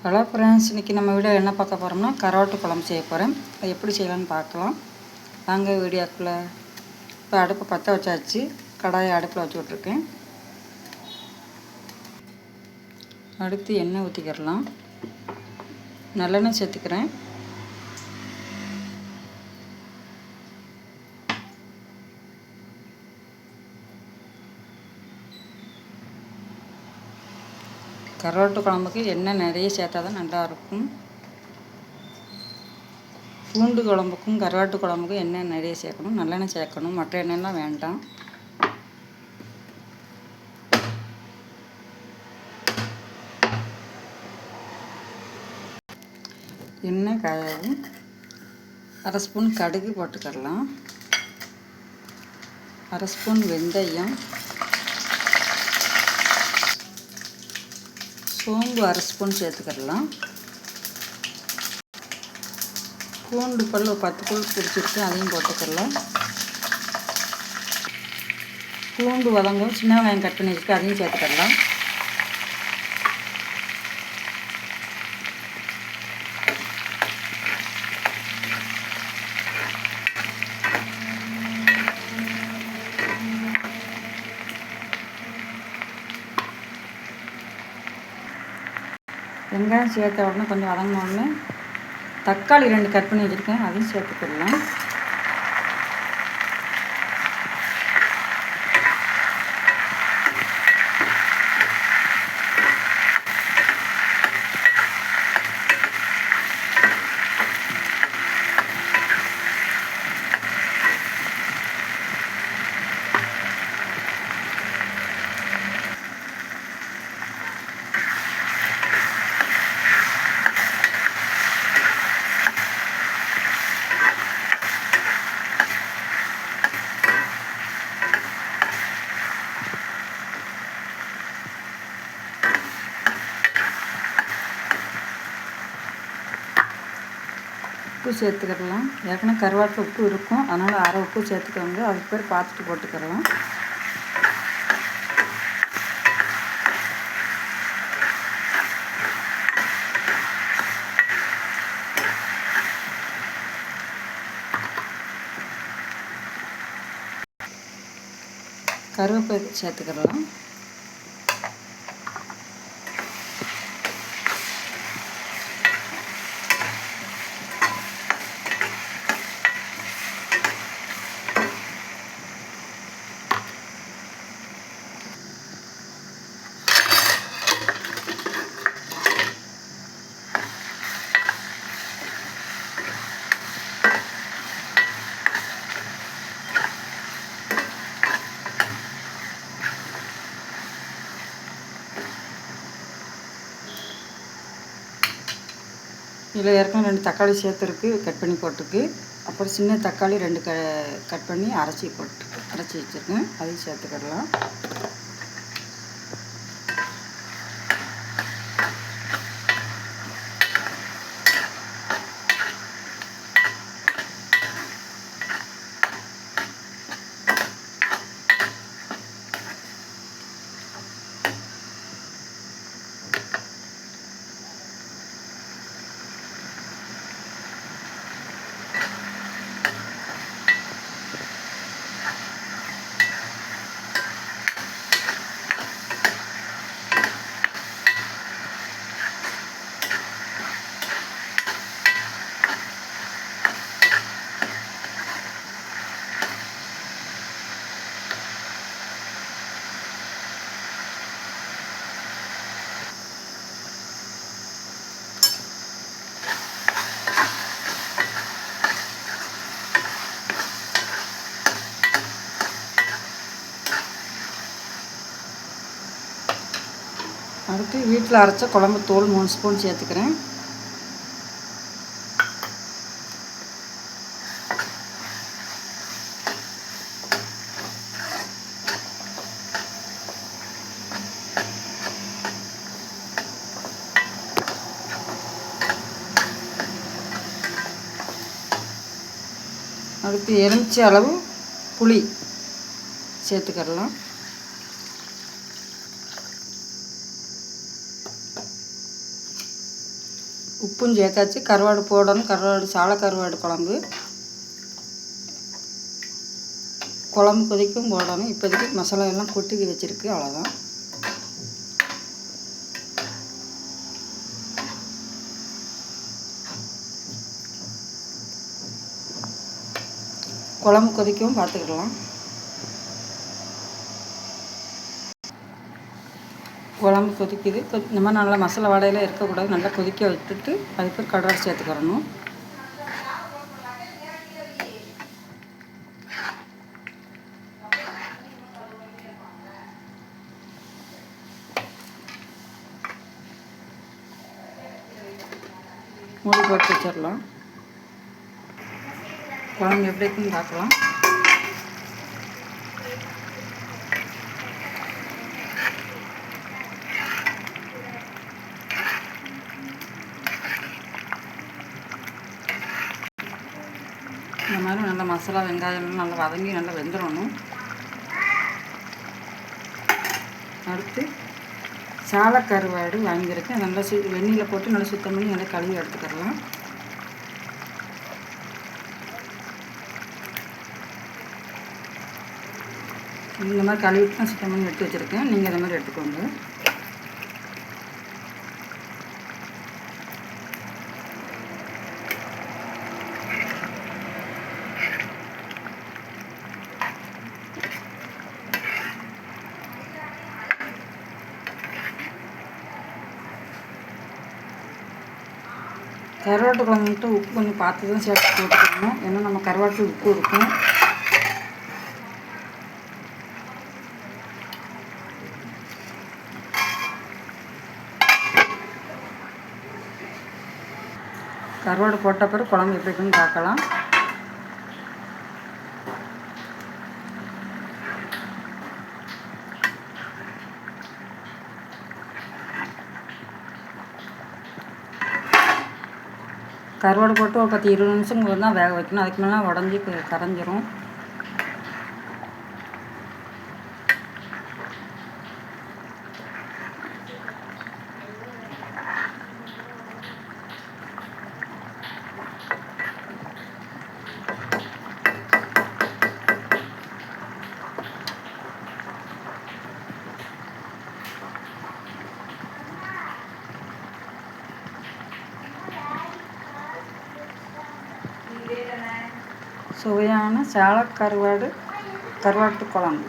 Hello friends, இன்றைக்கி நம்ம video என்ன பார்க்க போகிறோம்னா கருவாட்டு குழம்பு செய்ய போகிறேன். அது எப்படி செய்யலான்னு பார்க்கலாம் வாங்க வீடியோக்குள்ளே. இப்போ அடுப்பு பற்ற வச்சாச்சு. கடாயை அடுப்பில் வச்சு விட்ருக்கேன். அடுத்து எண்ணெய் ஊற்றிக்கிடலாம். நல்லெண்ணெய் சேர்த்துக்கிறேன். கருவாட்டு குழம்புக்கு எண்ணெய் நிறைய சேர்த்தா தான் நல்லாயிருக்கும். பூண்டு குழம்புக்கும் கருவாட்டு குழம்புக்கும் எண்ணெய் நிறைய சேர்க்கணும், நல்லெண்ணெய் சேர்க்கணும், மற்ற எண்ணெய்லாம் வேண்டாம். எண்ணெய் காயவும் அரை ஸ்பூன் கடுகு போட்டுக்கிடலாம். அரை ஸ்பூன் வெந்தயம், சோம்பு அரை ஸ்பூன் சேர்த்துக்கிடலாம். பூண்டு பல் 10 பல் பிடிச்சிருக்கு, அதையும் போட்டுக்கிடலாம். பூண்டு வதங்கும் சின்ன வெங்காயம் கட் பண்ணியிருக்கு, அதையும் சேர்த்துக்கிடலாம். வெங்காயம் சேர்த்த உடனே கொஞ்சம் வதங்கினோடனே தக்காளி 2 கட் பண்ணி வச்சுருக்கேன், அதையும் சேர்த்துக்கிடலாம். உப்பு சேர்த்துக்கிடலாம். ஏற்கனவே கருவாட்டில் உப்பு இருக்கும், அதனால் அரை உப்பு சேர்த்துக்கோங்க. அதுக்கு பேர் பார்த்துட்டு போட்டுக்கிடலாம். கருவேப்பிலை சேர்த்துக்கிடலாம். இதில் ஏற்கனவே 2 தக்காளி சேர்த்துருக்கு, கட் பண்ணி போட்டிருக்கு. அப்புறம் சின்ன தக்காளி 2 கட் பண்ணி அரைச்சி வச்சுருக்கேன், அதையும் சேர்த்துக்கிடலாம். அடுத்து வீட்டில் அரைச்ச குழம்பு தூள் 3 ஸ்பூன் சேர்த்துக்கிறேன். அடுத்து எலுமிச்சை அளவு புளி சேர்த்துக்கிடலாம். உப்பும் சேர்த்தாச்சு. கருவாடு போடணும். கருவாடு சால கருவாடு குழம்பு. குழம்பு கொதிக்கும் போடணும். இப்போதைக்கு மசாலா எல்லாம் கொட்டி வச்சுருக்கு, அவ்வளோதான். குழம்பு கொதிக்கவும் பார்த்துக்கலாம். குழம்பு கொதிக்குது. இந்த மாதிரி நல்லா மசாலா வாடையில் இருக்கக்கூடாது. நல்லா கொதிக்க விட்டுட்டு அதுக்கு கருவாடு சேர்த்துக்கிறணும். மூடி போட்டு வச்சிடலாம். குழம்பு எப்படி இருக்குன்னு பார்க்கலாம். இந்த மாதிரி நல்லா மசாலா வெங்காயம்லாம் நல்லா வதங்கி நல்லா வெந்துடணும். அடுத்து சால கருவாடு வாங்கியிருக்கேன். நல்லா வெந்நீரில் போட்டு நல்லா சுத்தம் பண்ணி நல்லா கழுவி எடுத்துக்கலாம். இந்த மாதிரி கழுவிட்டு தான் சுத்தம் பண்ணி எடுத்து வச்சுருக்கேன். நீங்கள் இந்த மாதிரி எடுத்துக்கோங்க. கருவாட்டு குழம்புட்டு உப்பு கொஞ்சம் பார்த்து தான் சேர்த்து போட்டுக்கணும். ஏன்னா நம்ம கருவாட்டு உப்பு இருக்கும். கருவாடு போட்ட பிறகு குழம்பு எப்படி இருக்குன்னு பார்க்கலாம். கருவாடு போட்டு ஒரு 10-20 நிமிஷம் தான் வேக வைக்கணும். அதுக்கு மேலே உடஞ்சி கரைஞ்சிரும். சுவையான சால கருவாட்டு குழம்பு.